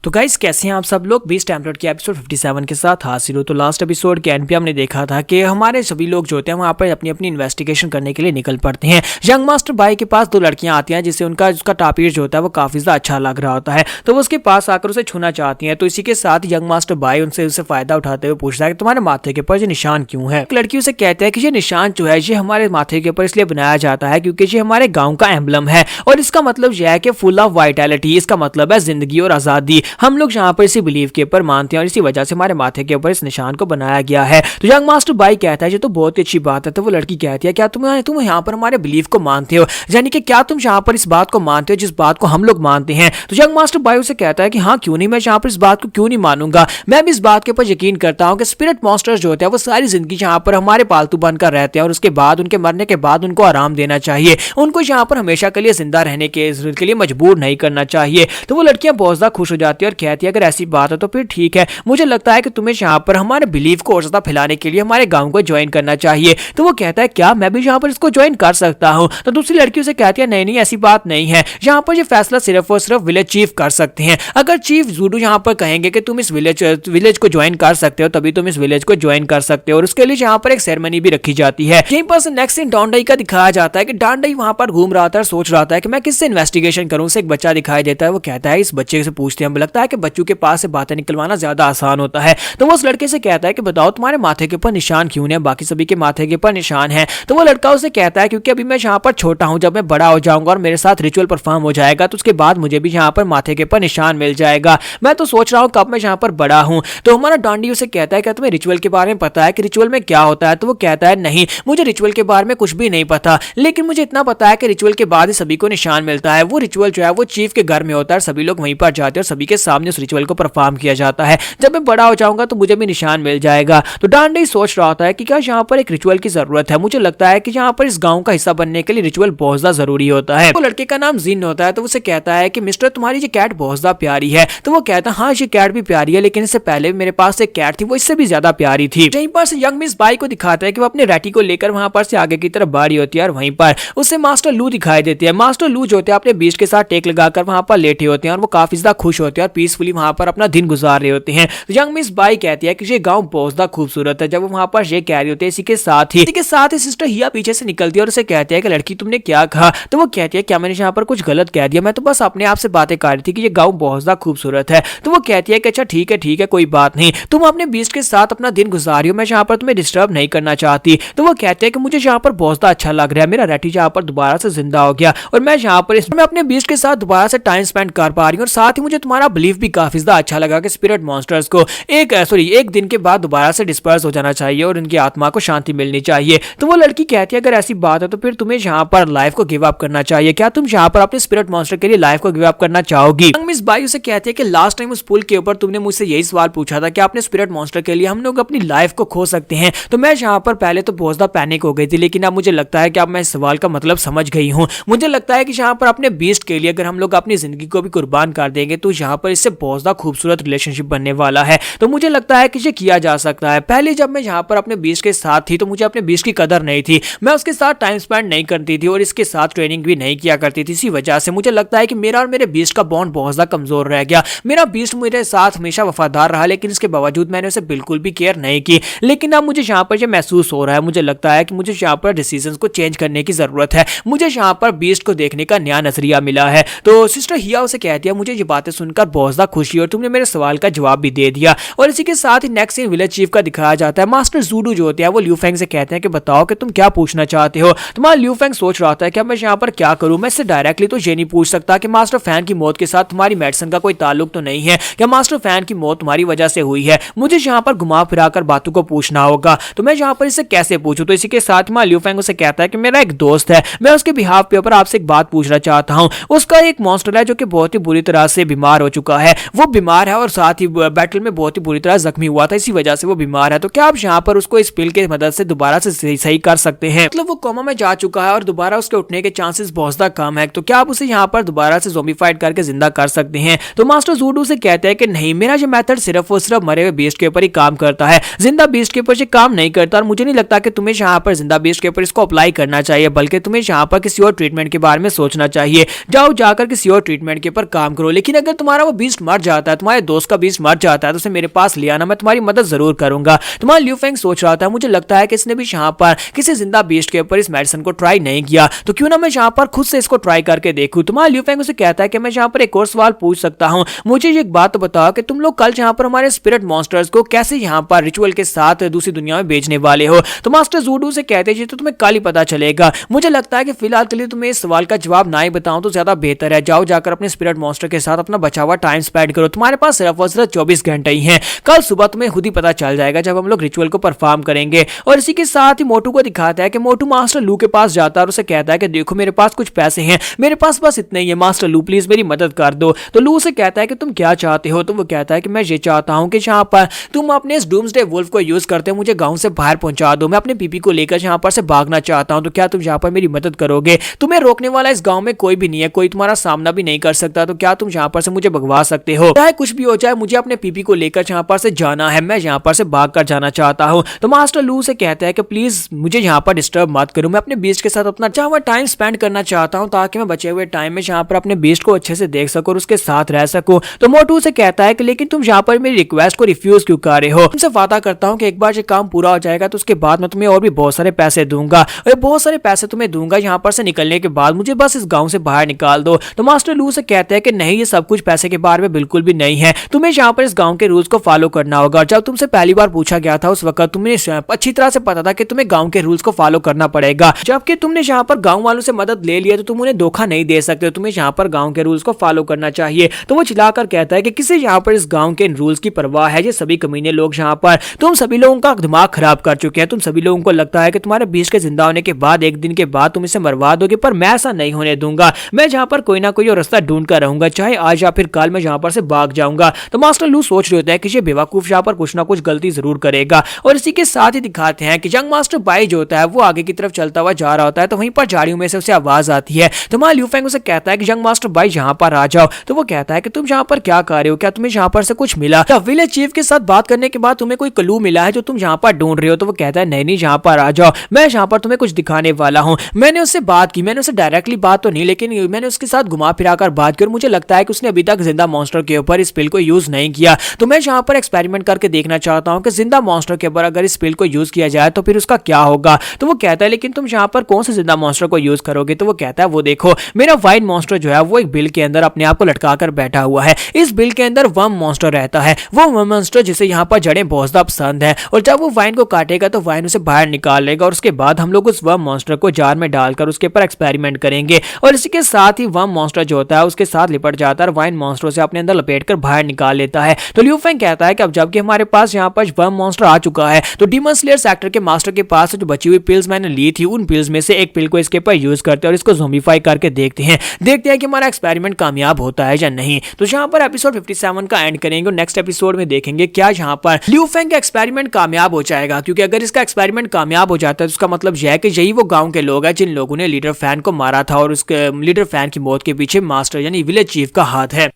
तो गाइस कैसे हैं आप सब लोग। बीस्ट टेम्पलेट के एपिसोड 57 के साथ हाजिर हो। तो लास्ट एपिसोड के एंड पे हमने देखा था कि हमारे सभी लोग जो होते हैं वहाँ पर अपनी अपनी इन्वेस्टिगेशन करने के लिए निकल पड़ते हैं। यंग मास्टर बाई के पास दो लड़कियां आती हैं जिससे उसका टापियर जो होता है वो काफी ज्यादा अच्छा लग रहा होता है, तो वो उसके पास आकर उसे छूना चाहती हैं। तो इसी के साथ यंग मास्टर बाई उनसे फायदा उठाते हुए पूछता है कि तुम्हारे माथे के ऊपर ये निशान क्यों है। एक लड़की उसे कहती है कि ये निशान जो है ये हमारे माथे के ऊपर इसलिए बनाया जाता है क्योंकि ये हमारे गाँव का एम्बलम है और इसका मतलब यह है कि फुल ऑफ वाइटैलिटी, इसका मतलब है जिंदगी और आजादी। हम लोग यहाँ पर इसी बिलीव के ऊपर मानते हैं और इसी वजह से हमारे माथे के ऊपर इस निशान को बनाया गया है। तो यंग मास्टर बाई कहता है ये तो बहुत ही अच्छी बात है। तो वो लड़की कहती है क्या तुम यहाँ पर हमारे बिलीव को मानते हो, यानी कि क्या तुम यहाँ पर इस बात को मानते हो जिस बात को हम लोग मानते हैं। तो यंग मास्टर बाई उसे कहता है कि हाँ क्यों नहीं, मैं यहाँ पर इस बात को क्यों नहीं मानूंगा। मैं भी इस बात के ऊपर यकीन करता हूँ कि स्पिरिट मॉन्स्टर्स जो होते हैं वो सारी जिंदगी यहाँ पर हमारे पालतू बनकर रहते हैं और उसके बाद उनके मरने के बाद उनको आराम देना चाहिए, उनको यहाँ पर हमेशा के लिए जिंदा रहने के लिए मजबूर नहीं करना चाहिए। तो वो लड़कियां बहुत ज्यादा खुश हो जाती है और कहती है अगर ऐसी बात है तो फिर ठीक है, मुझे लगता है कि तुम्हें यहाँ पर हमारे बिलीव को और ज्यादा फैलाने के लिए हमारे गांव को ज्वाइन करना चाहिए। तो वो कहता है क्या मैं भी यहाँ पर इसको ज्वाइन कर सकता हूँ। तो दूसरी लड़की उसे कहती है नहीं नहीं ऐसी बात नहीं है, यहाँ पर ये फैसला सिर्फ और सिर्फ विलेज चीफ कर सकते हैं। अगर चीफ जूडू यहाँ पर कहेंगे कि तुम इस विलेज को ज्वाइन कर सकते हो तभी तुम इस विलेज को ज्वाइन कर सकते हो और उसके लिए यहाँ पर एक सेरेमनी भी रखी जाती है। यहीं पर नेक्स्ट सीन डांडाई का दिखाया जाता है कि डांडाई वहां पर घूम रहा था और सोच रहा था कि मैं किससे इन्वेस्टिगेशन करूं। उसे एक बच्चा दिखाई देता है, वो कहता है इस बच्चे से पूछते हैं, लगता है कि बच्चों के पास से बातें निकलवाना ज्यादा आसान होता है। तो वो उस लड़के से कहता है कि बताओ तुम्हारे माथे के ऊपर निशान क्यों है, बाकी सभी के माथे के ऊपर निशान है। तो वो लड़का उसे कहता है क्योंकि अभी मैं यहाँ पर छोटा हूँ, जब मैं बड़ा हो जाऊंगा और मेरे साथ रिचुअल परफॉर्म हो जाएगा तो उसके बाद मुझे भी यहाँ पर माथे के ऊपर निशान मिल जाएगा। मैं तो सोच रहा हूँ कब मैं यहाँ पर बड़ा हूँ। तो हमारा डांडी उसे कहता है क्या तुम्हें रिचुअल के बारे में पता है कि रिचुअल में क्या होता है। तो वो कहता है नहीं मुझे रिचुअल के बारे में कुछ भी नहीं पता, लेकिन मुझे इतना पता है कि रिचुअल के बाद ही सभी को निशान मिलता है। वो रिचुअल जो है वो चीफ के घर में होता है, सभी लोग वहीं पर जाते हैं और सभी के सामने उस रिचुअल को परफॉर्म किया जाता है। जब मैं बड़ा हो जाऊंगा तो मुझे भी निशान मिल जाएगा। तो डांडी सोच रहा होता है कि क्या यहाँ पर एक रिचुअल की जरूरत है। मुझे लगता है कि यहाँ पर इस गांव का हिस्सा बनने के लिए रिचुअल बहुत ज्यादा जरूरी होता है। वो लड़के का नाम जिन होता है, तो उसे कहता है कि मिस्टर तुम्हारी ये कैट बहुत ज्यादा प्यारी है। तो वो कहता है हाँ ये कैट भी प्यारी है, लेकिन इससे पहले मेरे पास एक कैट थी वो इससे भी ज्यादा प्यारी थी। यहीं पर से यंग मिस बाई को दिखाता है कि वो अपने रैटी को लेकर वहां पर से आगे की तरफ बाड़ी होती है और वहीं पर उससे मास्टर लू दिखाई देती है। मास्टर लू जो होते हैं अपने बीस्ट के साथ टेक लगाकर वहां पर लेटे होते हैं और वो काफी ज्यादा खुश होते हैं और पीसफुली वहां पर अपना दिन गुजार रहे होते हैं। तो यंग मिस बाई कहती है कि ये गांव बहुत ज्यादा खूबसूरत है। जब वो वहां पर ये कह रही होती है इसी के साथ ही सिस्टर हिया पीछे से निकलती है और उसे कहती है कि लड़की तुमने क्या कहा। तो वो कहती है क्या मैंने यहाँ पर कुछ गलत कह दिया, मैं तो बस अपने आप से बातें कर रही थी कि ये गांव बहुत ज्यादा खूबसूरत है। तो वो कहती है कि अच्छा ठीक है कोई बात नहीं, तुम अपने बीस्ट के साथ अपना दिन गुजारी हो, मैं यहाँ पर तुम्हें डिस्टर्ब नहीं करना चाहती। तो वो कहते हैं कि मुझे यहाँ पर बहुत ज्यादा अच्छा लग रहा है, मेरा रैटी यहाँ पर दोबारा से जिंदा हो गया और मैं यहाँ पर मैं अपने बीस्ट के साथ दोबारा से टाइम स्पेंड कर पा रही हूँ और साथ ही मुझे तुम्हारा बिलीफ भी काफी ज्यादा अच्छा लगा कि स्पिरिट मॉन्स्टर्स को एक दिन के बाद दोबारा से डिस्पर्स हो जाना चाहिए और उनकी आत्मा को शांति मिलनी चाहिए। तो वो लड़की कहती है अगर ऐसी बात है तो फिर तुम्हें यहाँ पर लाइफ को गिव अप करना चाहिए। क्या तुम यहाँ पर अपने स्पिरिट मॉन्स्टर के लिए लाइफ को गिव अप करना चाहोगी। मिस बाई उसे कहती है कि लास्ट टाइम उस पुल के ऊपर तुमने मुझसे यही सवाल पूछा था कि अपने स्पिरिट मॉन्स्टर के लिए हम लोग अपनी लाइफ को खो सकते हैं। तो मैं यहाँ पर पहले तो बहुत ज्यादा पैनिक हो गई थी, लेकिन अब मुझे लगता है कि अब मैं इस सवाल का मतलब समझ गई हूँ। मुझे लगता है कि यहाँ पर अपने बीस्ट के लिए अगर हम लोग अपनी जिंदगी को भी कुर्बान कर देंगे तो यहाँ पर इससे बहुत ज्यादा खूबसूरत रिलेशनशिप बनने वाला है। तो मुझे लगता है कि ये किया जा सकता है। पहले जब मैं यहाँ पर अपने बीस्ट के साथ थी तो मुझे अपने बीस्ट की कदर नहीं थी, मैं उसके साथ टाइम स्पेंड नहीं करती थी और इसके साथ ट्रेनिंग भी नहीं किया करती थी। इसी वजह से मुझे लगता है कि मेरा और मेरे बीस्ट का बॉन्ड बहुत ज्यादा कमजोर रह गया। मेरा बीस्ट मेरे साथ हमेशा वफादार रहा, लेकिन इसके बावजूद मैंने उसे बिल्कुल भी केयर नहीं की। लेकिन अब मुझे यहाँ पर ये महसूस हो रहा है, मुझे लगता है कि मुझे यहाँ पर डिसीजंस को चेंज करने की जरूरत है। मुझे यहाँ पर बीस्ट को देखने का नया नजरिया मिला है। तो सिस्टर हिया उसे कहती है मुझे ये बातें सुनकर बहुत ज्यादा खुशी और तुमने मेरे सवाल का जवाब भी दे दिया। और इसी के साथ ही नेक्स्ट सीन विलेज चीफ का दिखाया जाता है। मास्टर जूडू जो होते हैं वो ल्यू फेंग से कहते हैं कि बताओ कि तुम क्या पूछना चाहते हो। तुम्हारा ल्यू फेंग सोच रहा था कि मैं यहाँ पर क्या करूं। मैं इससे डायरेक्टली तो ये नहीं पूछ सकता कि मास्टर फैन की मौत के साथ तुम्हारी मेडिसिन का कोई ताल्लुक तो नहीं है, क्या मास्टर फैन की मौत तुम्हारी वजह से हुई है। मुझे यहाँ पर घुमा फिराकर बातों को पूछना होगा, तो मैं यहाँ पर इसे कैसे पूछूं। तो इसी के साथ ही ल्यू फेंग उसे कहता है कि मेरा एक दोस्त है, मैं उसके बिहाफ पे ऊपर आपसे एक बात पूछना चाहता हूँ। उसका एक मॉन्स्टर है जो कि बहुत ही बुरी तरह से बीमार हो चुका है। वो बीमार है और साथ ही बैटल में बहुत ही बुरी तरह जख्मी हुआ था, इसी वजह से वो बीमार है। तो क्या आप यहाँ पर उसको इस पिल के मदद से दोबारा से सही कर सकते हैं। मतलब वो कोमा में जा चुका है और दोबारा उसके उठने के चांसेस बहुत ज्यादा कम है, तो क्या आप उसे यहाँ पर दोबारा से ज़ॉम्बीफाइड करके जिंदा कर सकते हैं। तो मास्टर जूडू से कहते हैं कि नहीं, मेरा ये मेथड सिर्फ और सिर्फ मरे हुए बीस्ट के ऊपर ही काम करता है, जिंदा बीस्ट के ऊपर ये काम नहीं करता। और मुझे नहीं लगता कि तुम्हें यहाँ पर जिंदा बीस्ट के ऊपर इसको अप्लाई करना चाहिए, बल्कि तुम्हें यहाँ पर किसी और ट्रीटमेंट के बारे में सोचना चाहिए। जाओ जाकर किसी और ट्रीटमेंट के ऊपर काम करो। लेकिन अगर तुम्हारा वो वो बीस्ट मर जाता है, तुम्हारे दोस्त का बीस्ट मर जाता है, तो उसे मेरे पास ले आना, मैं तुम्हारी मदद जरूर करूंगा। तुम्हारा लियू फेंग सोच रहा था मुझे लगता है कि इसने भी यहाँ पर किसी जिंदा बीस्ट के ऊपर इस मेडिसिन को ट्राई नहीं किया, तो क्यों ना मैं यहाँ पर खुद से इसको ट्राई करके देखूं। तुम्हारा लियू फेंग उसे कहता है कि मैं यहाँ पर एक और सवाल पूछ सकता हूँ, मुझे एक बात तो बताओ कि तुम लोग कल यहाँ पर हमारे स्पिरिट मॉन्स्टर्स को कैसे यहाँ पर रिचुअल के साथ दूसरी दुनिया में भेजने वाले हो। तो मास्टर जूडू से कहते हैं तो तुम्हें कल ही पता चलेगा। मुझे लगता है कि फिलहाल के लिए तुम्हें इस सवाल का जवाब ना ही बताऊं तो ज्यादा बेहतर है। जाओ जाकर अपने स्पिरिट मॉन्स्टर के साथ अपना बचा हुआ टाइम स्पेंड करो, तुम्हारे पास सिर्फ और सिर्फ 24 घंटे ही हैं। कल सुबह तुम्हें खुद ही पता चल जाएगा जब हम लोग रिचुअल को परफॉर्म करेंगे। और इसी के साथ ही मोटू को दिखाता है कि मोटू मास्टर लू के पास जाता है और उसे कहता है कि देखो मेरे पास कुछ पैसे हैं, मेरे पास बस इतने ही है, मास्टर लू प्लीज मेरी मदद कर दो। तो लू उसे कहता है कि तुम क्या चाहते हो। तो वो कहता है कि मैं ये चाहता हूं कि यहाँ पर तुम अपने इस डूम्सडे वुल्फ को यूज करते मुझे गांव से बाहर पहुंचा दो, मैं अपने पीपी को लेकर यहाँ पर से भागना चाहता हूं, तो क्या तुम यहाँ पर मेरी मदद करोगे। तुम्हें रोकने वाला इस गांव में कोई भी नहीं है, कोई तुम्हारा सामना भी नहीं कर सकता, तो क्या तुम यहाँ पर से मुझे भगवा सकते हो। चाहे कुछ भी हो जाए मुझे अपने पीपी को लेकर यहाँ पर से जाना है, मैं यहाँ पर से भाग कर जाना चाहता हूँ। तो मास्टर लू से कहता है कि प्लीज मुझे यहाँ पर डिस्टर्ब मत करो, मैं अपने बीस्ट के साथ अपना अच्छा हुआ टाइम स्पेंड करना चाहता हूँ ताकि मैं बचे हुए टाइम में यहाँ पर अपने बीस्ट को अच्छे से देख सकूं और उसके साथ रह सकूं। तो मोटू से कहता है कि लेकिन तुम यहाँ पर मेरी रिक्वेस्ट को रिफ्यूज क्यों कर रहे हो। तुमसे वादा करता हूँ कि एक बार ये काम पूरा हो जाएगा तो उसके बाद मैं तुम्हें और भी बहुत सारे पैसे दूंगा, और बहुत सारे पैसे तुम्हें दूंगा यहाँ पर से निकलने के बाद, मुझे बस इस गांव से बाहर निकाल दो। तो मास्टर लू से कहते हैं कि नहीं, ये सब कुछ पैसे के बारे में बिल्कुल भी नहीं है, तुम्हें यहाँ पर इस गांव के रूल्स को फॉलो करना होगा। जब तुमसे पहली बार पूछा गया था उस वक्त तुम्हें अच्छी तरह से पता था कि तुम्हें गांव के रूल्स को फॉलो करना पड़ेगा, जबकि तुमने यहाँ पर गांव वालों से मदद ले लिया तो तुम उन्हें धोखा नहीं दे सकते, तुम्हें यहाँ पर गांव के रूल्स को फॉलो करना चाहिए। तो वो चिल्लाकर कहता है कि किसी यहाँ पर इस गांव के रूल्स की परवाह है, ये सभी कमीने लोग यहाँ पर तुम सभी लोगों का दिमाग खराब कर चुके हैं, तुम सभी लोगों को लगता है कि तुम्हारे बीच के जिंदा होने के बाद एक दिन के बाद तुम इसे मरवा दोगे, पर मैं ऐसा नहीं होने दूंगा, मैं यहाँ पर कोई ना कोई और रास्ता ढूंढ कर रहूंगा, चाहे आज या फिर कल मैं यहाँ पर से भाग जाऊंगा। तो मास्टर लू सोच रहे होता है कि ये बेवकूफ यहाँ पर कुछ ना कुछ गलती जरूर करेगा। और इसी के साथ ही दिखाते हैं कि यंग मास्टर बाई जो होता है वो आगे की तरफ चलता हुआ जा रहा होता है, तो वहीं पर झाड़ियों में से उसे आवाज आती है। तो मां लियू फेंग उसे कहता है कि यंग मास्टर बाई यहाँ पर आ जाओ। तो वो कहता है कि तुम यहाँ पर क्या कर रहे हो, क्या तुम्हें यहाँ पर से कुछ मिला, क्या विलेज चीफ के साथ बात करने के बाद तुम्हें कोई क्लू मिला है जो तुम यहाँ पर ढूंढ रहे हो। तो वो कहता है नहीं नहीं, यहाँ पर आ जाओ, मैं यहाँ पर तुम्हें कुछ दिखाने वाला हूँ। मैंने उससे बात की, मैंने उससे डायरेक्टली बात तो नहीं, लेकिन मैंने उसके साथ घुमा फिरा कर बात की और मुझे लगता है कि उसने अभी तक जिंदा मॉन्स्टर के ऊपर इस पिल को यूज नहीं किया, तो मैं यहाँ पर एक्सपेरिमेंट करके देखना चाहता हूँ कि जिंदा मॉन्स्टर के ऊपर अगर इस पिल को यूज किया जाए तो फिर उसका क्या होगा। तो वो कहता है लेकिन तुम यहाँ पर कौन से जिंदा मॉन्स्टर को यूज करोगे। तो वो कहता है वो देखो मेरा वाइन मॉन्स्टर जो है वो एक बिल के अंदर अपने आप को लटका कर बैठा हुआ है, इस बिल के अंदर वर्म मॉन्स्टर रहता है, वो वर्म मॉन्स्टर जिसे यहाँ पर जड़ें बहुत ज्यादा पसंद है, और जब वो वाइन को काटेगा तो वाइन उसे बाहर निकाल लेगा और उसके बाद हम लोग उस वर्म मॉन्स्टर को जार में डालकर उसके ऊपर एक्सपेरिमेंट करेंगे। और इसी के साथ ही वर्म मॉन्स्टर जो होता है उसके साथ लिपट जाता है और वाइन मॉन्स्टर से अपने अंदर लपेट कर बाहर निकाल लेता है। तो लियू फेंग कहता है कि अब जबकि हमारे पास यहाँ पर वर्म मॉन्स्टर आ चुका है तो डीमन स्लेयर सेक्टर के मास्टर के पास जो बची हुई पिल्स मैंने ली थी उन पिल्स में से एक पिल को इसके ऊपर यूज करते हैं और इसको ज़ोंबीफाई करके देखते हैं कि हमारा एक्सपेरिमेंट कामयाब होता है या नहीं। तो यहाँ पर एपिसोड 57 का एंड करेंगे और नेक्स्ट एपिसोड में देखेंगे क्या यहाँ पर लियू फेंग का एक्सपेरिमेंट कामयाब हो जाएगा, क्योंकि अगर इसका एक्सपेरिमेंट कामयाब हो जाता है तो उसका मतलब यह है कि यही वो गांव के लोग हैं जिन लोगों ने लीडर फैन को मारा था और उसके लीडर फैन की मौत के पीछे मास्टर यानी विलेज चीफ का हाथ है।